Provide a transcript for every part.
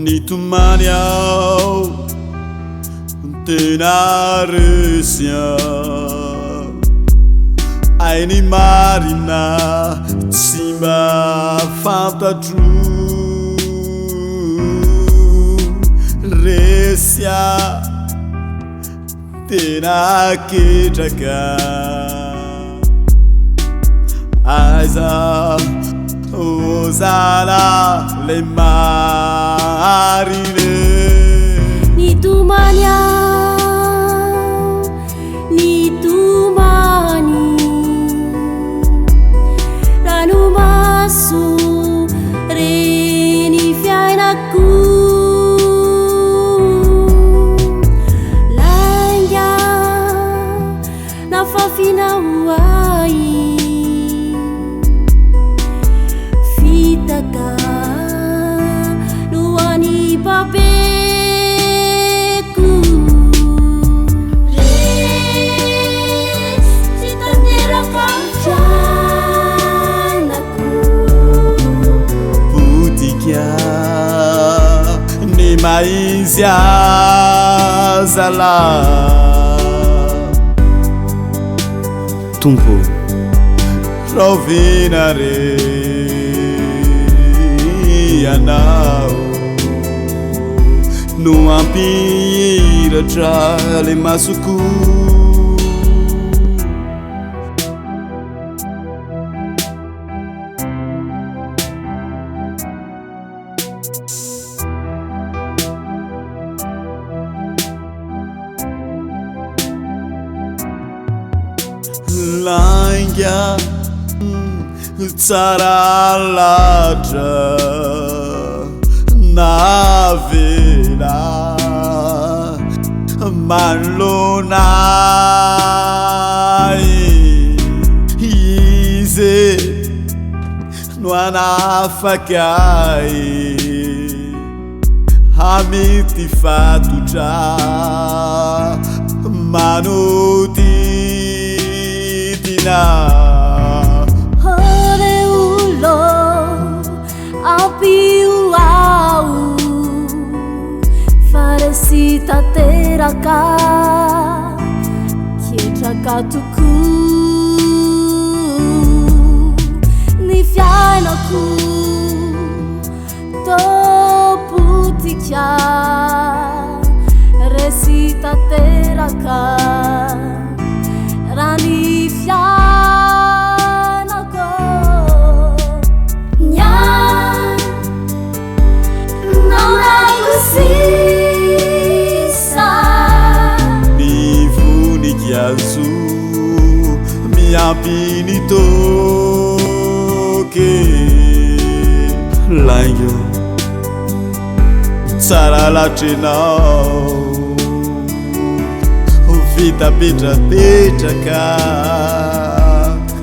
Nitomany aho tena resy ainy marina tsy mba fantatro resy tena ketraka aiza ozala le marine nitomany ranomaso reny fiainako lainga nafafinao ai fitaka noani papeko resy tanteraka ni maizy azala tompo rovina re anao no ampiratra le masoko lainga tsara latra navela manlonai izy no anafakai hamity fatotra manodidina hore ulo apiu au faresita teraka ketraka tuku ni fiainako toputika resita teraka rani fiainako nya naurako sisa mivoniky azo miampiny toke lainga tsara latrenao vita petrapetraka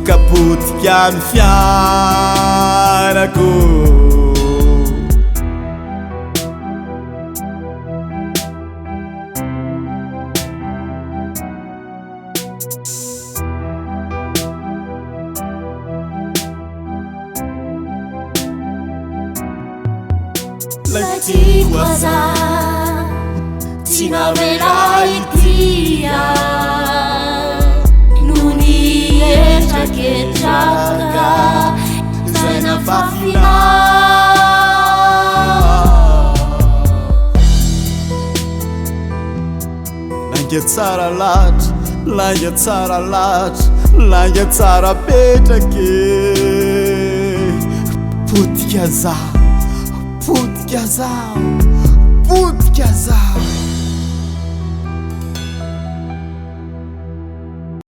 kapotika ny fiainako Latikoaza tinavelaitia nuni etraketraka zaina fafina lainga tsara latra lainga tsara latra lainga tsara petrake potika zaho potika zaho potika zaho